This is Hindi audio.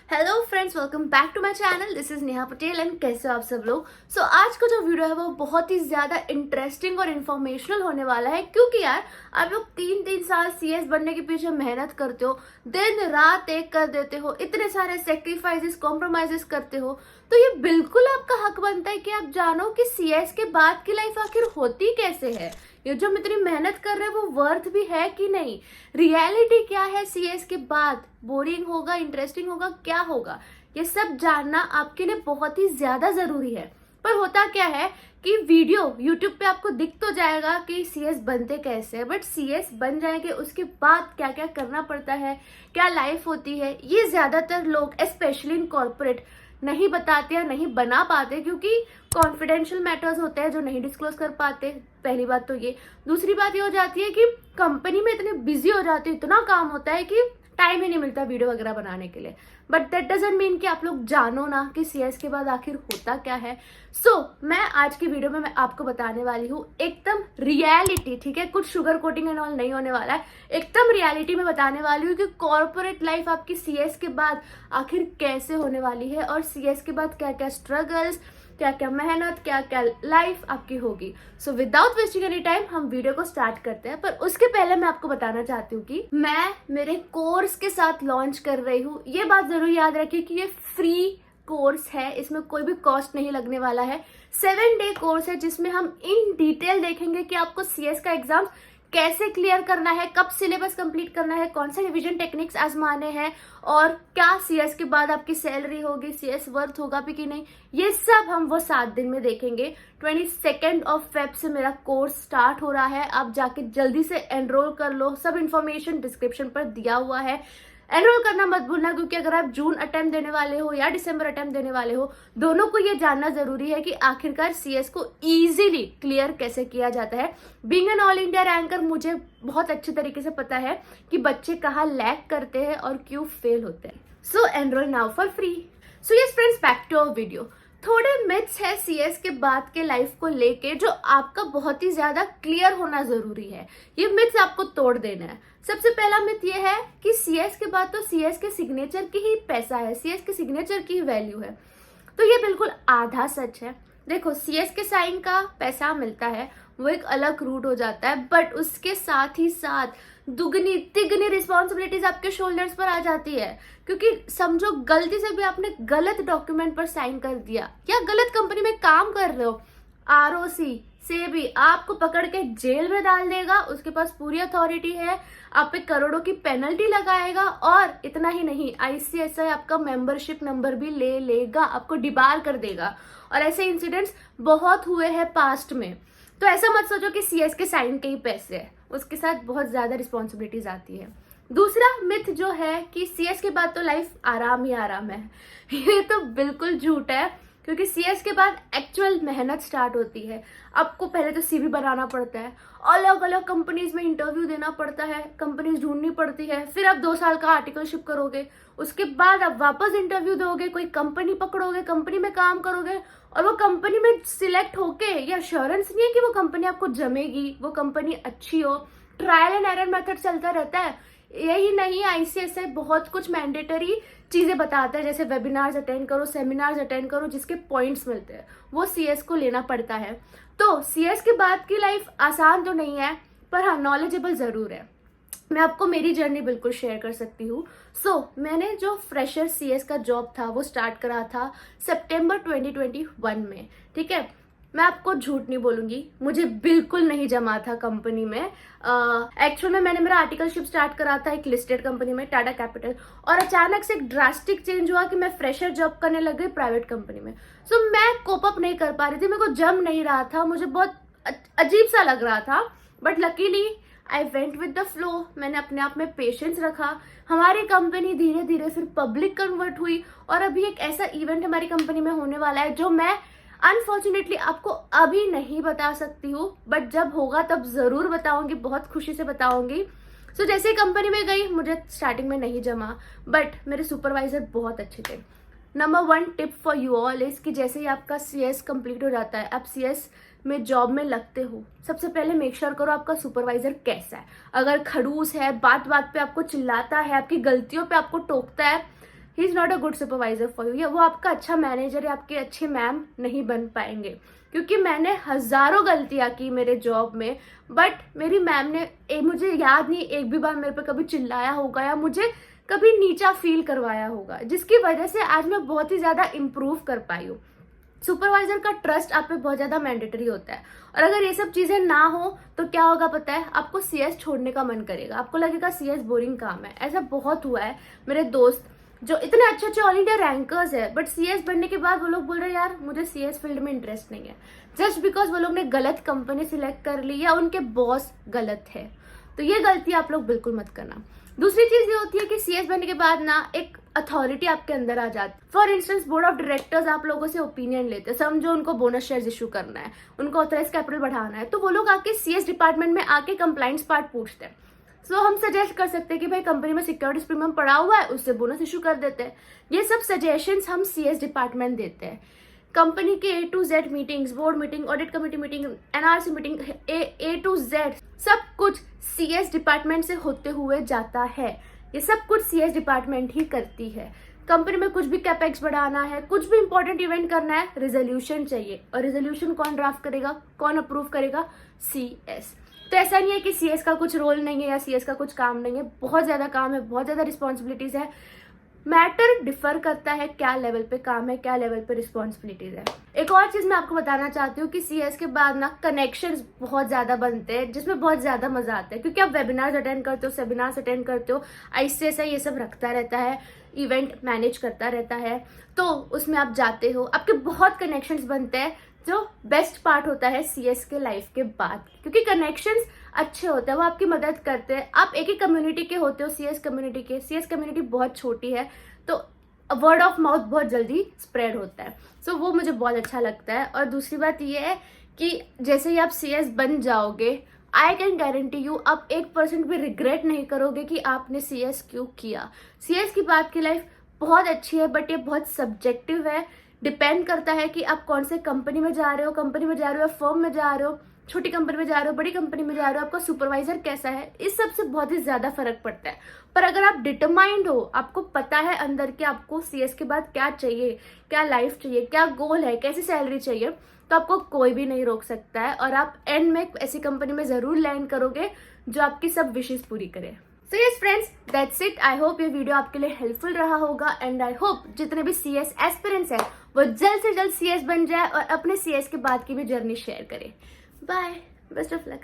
Hello friends, welcome back to my channel. This is Neha Patel and कैसे हो आप सब लोग। आज का जो वीडियो है वो बहुत ही ज्यादा इंटरेस्टिंग और इन्फॉर्मेशनल होने वाला है, क्योंकि यार आप लोग 3 साल सीएस बनने के पीछे मेहनत करते हो, दिन रात एक कर देते हो, इतने सारे सेक्रीफाइसेस कॉम्प्रोमाइजेस करते हो, तो ये बिल्कुल आपका हक बनता है कि आप जानो कि सीएस के बाद की लाइफ आखिर होती कैसे है। ये जो हम इतनी मेहनत कर रहे हैं वो वर्थ भी है कि नहीं, रियलिटी क्या है सीएस के बाद, बोरिंग होगा, इंटरेस्टिंग होगा, क्या होगा, ये सब जानना आपके लिए बहुत ही ज्यादा जरूरी है। पर होता क्या है कि वीडियो यूट्यूब पे आपको दिख तो जाएगा कि सीएस बनते कैसे हैं, बट सीएस बन जाएंगे उसके बाद क्या क्या करना पड़ता है, क्या लाइफ होती है, ये ज्यादातर लोग स्पेशली इन कॉर्पोरेट नहीं बताते या नहीं बना पाते, क्योंकि कॉन्फिडेंशियल मैटर्स होते हैं जो नहीं डिस्क्लोज कर पाते। पहली बात तो ये। दूसरी बात ये हो जाती है कि कंपनी में इतने बिजी हो जाते हैं, इतना काम होता है कि टाइम ही नहीं मिलता वीडियो वगैरह बनाने के लिए। बट दैट डजंट मीन कि आप लोग जानो ना कि सीएस के बाद आखिर होता क्या है। मैं आज की वीडियो में मैं आपको बताने वाली हूँ एकदम रियलिटी, ठीक है, कुछ शुगर कोटिंग एंड ऑल नहीं होने वाला है, एकदम रियलिटी में बताने वाली हूँ कि कॉर्पोरेट लाइफ आपकी सीएस के बाद आखिर कैसे होने वाली है, और सीएस के बाद क्या क्या स्ट्रगल्स, क्या क्या मेहनत, क्या क्या लाइफ आपकी होगी। विदाउट वेस्टिंग एनी टाइम हम वीडियो को स्टार्ट करते हैं। पर उसके पहले मैं आपको बताना चाहती हूँ कि मैं मेरे कोर्स के साथ लॉन्च कर रही हूँ। ये बात जरूर याद रखिए कि ये फ्री कोर्स है, इसमें कोई भी कॉस्ट नहीं लगने वाला है। 7 डे कोर्स है जिसमें हम इन डिटेल देखेंगे कि आपको सीएस का एग्जाम कैसे क्लियर करना है, कब सिलेबस कंप्लीट करना है, कौन से रिवीजन टेक्निक्स आजमाने हैं, और क्या सीएस के बाद आपकी सैलरी होगी, सीएस वर्थ होगा भी कि नहीं, ये सब हम वो 7 दिन में देखेंगे। 22 फेब से मेरा कोर्स स्टार्ट हो रहा है, आप जाके जल्दी से एनरोल कर लो, सब इन्फॉर्मेशन डिस्क्रिप्शन पर दिया हुआ है। एनरोल करना मत भूलना, क्योंकि अगर आप जून अटेम्प्ट देने वाले हो या दिसंबर अटेम्प्ट देने वाले हो, दोनों को ये जानना जरूरी है कि आखिरकार सीएस को इजीली क्लियर कैसे किया जाता है। Being an all India ranker मुझे बहुत अच्छे तरीके से पता है कि बच्चे कहाँ लैग करते हैं और क्यों फेल होते हैं। Enroll now for free. Yes friends, back to our video. थोड़े मिथ्स है सीएस के बाद के लाइफ को लेके जो आपका बहुत ही ज्यादा क्लियर होना जरूरी है। ये मिथ्स आपको तोड़ देना है। सबसे पहला मिथ ये है कि सीएस के बाद तो सीएस के सिग्नेचर की ही पैसा है, सीएस के सिग्नेचर की ही वैल्यू है। तो ये बिल्कुल आधा सच है। देखो, सीएस के साइन का पैसा मिलता है, वो एक अलग रूट हो जाता है, बट उसके साथ ही साथ दुगनी तिगनी रिस्पॉन्सिबिलिटीज आपके शोल्डर्स पर आ जाती है। क्योंकि समझो गलती से भी आपने गलत डॉक्यूमेंट पर साइन कर दिया या गलत कंपनी में काम कर रहे हो, आरओसी से भी आपको पकड़ के जेल में डाल देगा, उसके पास पूरी अथॉरिटी है, आप पे करोड़ों की पेनल्टी लगाएगा, और इतना ही नहीं, आईसीएसआई आपका मेंबरशिप नंबर भी ले लेगा, आपको डिबार कर देगा। और ऐसे इंसिडेंट्स बहुत हुए हैं पास्ट में। तो ऐसा मत सोचो कि सीएस के साइन के ही पैसे है, उसके साथ बहुत ज्यादा रिस्पॉन्सिबिलिटीज आती है। दूसरा मिथ जो है कि सीएस के बाद तो लाइफ आराम ही आराम है, ये तो बिल्कुल झूठ है। क्योंकि सीएस के बाद एक्चुअल मेहनत स्टार्ट होती है। आपको पहले तो सीवी बनाना पड़ता है, अलग अलग कंपनीज में इंटरव्यू देना पड़ता है, कंपनीज ढूंढनी पड़ती है, फिर आप 2 साल का आर्टिकलशिप करोगे, उसके बाद आप वापस इंटरव्यू दोगे, कोई कंपनी पकड़ोगे, कंपनी में काम करोगे, और वो कंपनी में सिलेक्ट होके, ये अश्योरेंस नहीं है कि वो कंपनी आपको जमेगी, वो कंपनी अच्छी हो, ट्रायल एंड एरर मेथड चलता रहता है। यही नहीं, आईसीएसआई बहुत कुछ मैंडेटरी चीजें बताता है, जैसे वेबिनार्स अटेंड करो, सेमिनार्स अटेंड करो, जिसके पॉइंट्स मिलते हैं, वो सीएस को लेना पड़ता है। तो सीएस के बाद की लाइफ आसान तो नहीं है, पर हाँ नॉलेजेबल जरूर है। मैं आपको मेरी जर्नी बिल्कुल शेयर कर सकती हूँ। मैंने जो फ्रेशर सीएस का जॉब था वो स्टार्ट करा था सितंबर 2021 में, ठीक है। मैं आपको झूठ नहीं बोलूंगी, मुझे बिल्कुल नहीं जमा था कंपनी में। एक्चुअल में मैंने मेरा आर्टिकलशिप स्टार्ट करा था एक लिस्टेड कंपनी में, टाटा कैपिटल, और अचानक से एक ड्रास्टिक चेंज हुआ कि मैं फ्रेशर जॉब करने लग गई प्राइवेट कंपनी में। मैं कोप अप नहीं कर पा रही थी, मेरे को जम नहीं रहा था, मुझे बहुत अजीब सा लग रहा था। But luckily I went with the flow, मैंने अपने आप में पेशेंस रखा, हमारी कंपनी धीरे धीरे फिर पब्लिक कन्वर्ट हुई, और अभी एक ऐसा इवेंट हमारी कंपनी में होने वाला है जो मैं अनफॉर्चुनेटली आपको अभी नहीं बता सकती हूँ, बट जब होगा तब जरूर बताऊंगी, बहुत खुशी से बताऊंगी। जैसे कंपनी में गई, मुझे स्टार्टिंग में नहीं जमा, बट मेरे सुपरवाइजर बहुत अच्छे थे। Number 1 tip for you all is कि जैसे ही आपका सीएस कंप्लीट हो जाता है, आप सीएस में जॉब में लगते हो, सबसे पहले मेक श्योर करो आपका सुपरवाइजर कैसा है। अगर खड़ूस है, बात बात पे आपको चिल्लाता है, आपकी गलतियों पे आपको टोकता है, he is not a good supervisor for you, या वो आपका अच्छा मैनेजर या आपके अच्छे मैम नहीं बन पाएंगे। क्योंकि मैंने हज़ारों गलतियाँ की मेरे जॉब में, बट मेरी मैम ने मुझे याद नहीं एक भी बार मेरे पे कभी चिल्लाया होगा या मुझे कभी नीचा फील करवाया होगा, जिसकी वजह से आज मैं बहुत ही ज़्यादा इम्प्रूव कर पाई हूँ। सुपरवाइजर का ट्रस्ट आप पे बहुत ज़्यादा मैंडेटरी होता है, और अगर ये सब चीज़ें ना हो तो क्या होगा पता है, आपको सीएस छोड़ने का मन करेगा, आपको लगेगा सीएस बोरिंग काम है। ऐसा बहुत हुआ है, मेरे दोस्त जो इतने अच्छे अच्छे ऑल इंडिया रैंकर्स है, बट सीएस बनने के बाद वो लोग बोल रहे हैं यार मुझे सीएस फील्ड में इंटरेस्ट नहीं है, जस्ट बिकॉज वो लोग ने गलत कंपनी सिलेक्ट कर ली या उनके बॉस गलत है। तो ये गलती आप लोग बिल्कुल मत करना। दूसरी चीज ये होती है कि सीएस बनने के बाद ना एक अथॉरिटी आपके अंदर आ जाती है। For instance board of directors आप लोगों से ओपिनियन लेते हैं, समझो उनको बोनस शेयर्स इशू करना है, उनको ऑथराइज कैपिटल बढ़ाना है, तो वो लोग आके सीएस डिपार्टमेंट में आके कंप्लाइंस पार्ट पूछते हैं। सो हम सजेस्ट कर सकते हैं कि भाई कंपनी में सिक्योरिटीज प्रीमियम पड़ा हुआ है, उससे बोनस इशू कर देते हैं। ये सब सजेशंस हम सीएस डिपार्टमेंट देते हैं। कंपनी के A to Z meetings, board meeting, audit committee meeting, NRC meeting, A to Z सब कुछ सीएस डिपार्टमेंट से होते हुए जाता है। ये सब कुछ सीएस डिपार्टमेंट ही करती है। कंपनी में कुछ भी कैपेक्स बढ़ाना है, कुछ भी इंपॉर्टेंट इवेंट करना है, रेजोल्यूशन चाहिए, और रेजोल्यूशन कौन ड्राफ्ट करेगा, कौन अप्रूव करेगा, सीएस। तो ऐसा नहीं है कि सीएस का कुछ रोल नहीं है या सीएस का कुछ काम नहीं है, बहुत ज्यादा काम है, बहुत ज्यादा रिस्पॉन्सिबिलिटीज है। मैटर डिफर करता है क्या लेवल पे काम है, क्या लेवल पे रिस्पॉन्सिबिलिटीज है। एक और चीज मैं आपको बताना चाहती हूँ कि सीएस के बाद ना कनेक्शंस बहुत ज्यादा बनते हैं, जिसमें बहुत ज्यादा मजा आता है, क्योंकि आप वेबिनार्स अटेंड करते हो, सेमिनार्स अटेंड करते हो, ऐसे ऐसा ये सब रखता रहता है, इवेंट मैनेज करता रहता है, तो उसमें आप जाते हो, आपके बहुत कनेक्शंस बनते हैं, जो बेस्ट पार्ट होता है सीएस के लाइफ के बाद, क्योंकि कनेक्शंस अच्छे होते हैं, वो आपकी मदद करते हैं। आप एक ही कम्युनिटी के होते हो, सीएस कम्युनिटी के, सीएस कम्युनिटी बहुत छोटी है, तो वर्ड ऑफ माउथ बहुत जल्दी स्प्रेड होता है। सो वो मुझे बहुत अच्छा लगता है। और दूसरी बात ये है कि जैसे ही आप सीएस बन जाओगे, आई कैन गारंटी यू आप 1% भी रिग्रेट नहीं करोगे कि आपने सीएस क्यों किया। सीएस की बात की लाइफ बहुत अच्छी है, बट ये बहुत सब्जेक्टिव है, डिपेंड करता है कि आप कौन से कंपनी में जा रहे हो, कंपनी में जा रहे हो, फर्म में जा रहे हो, छोटी कंपनी में जा रहे हो, बड़ी कंपनी में जा रहे हो, आपका सुपरवाइजर कैसा है, इस सब से बहुत ही ज्यादा फर्क पड़ता है। पर अगर आप डिटरमाइंड हो, आपको पता है अंदर कि आपको सीएस के बाद क्या चाहिए, क्या लाइफ चाहिए, क्या गोल है, कैसी सैलरी चाहिए, तो आपको कोई भी नहीं रोक सकता है, और आप एंड में ऐसी कंपनी में जरूर लैंड करोगे जो आपकी सब विशेष पूरी करे। So yes friends, that's it. I hope ये वीडियो आपके लिए हेल्पफुल रहा होगा, एंड आई होप जितने भी सीएस एस्पिरेंट्स हैं वो जल्द से जल्द सीएस बन जाए और अपने सीएस के बाद की भी जर्नी शेयर करें। Bye, best of luck.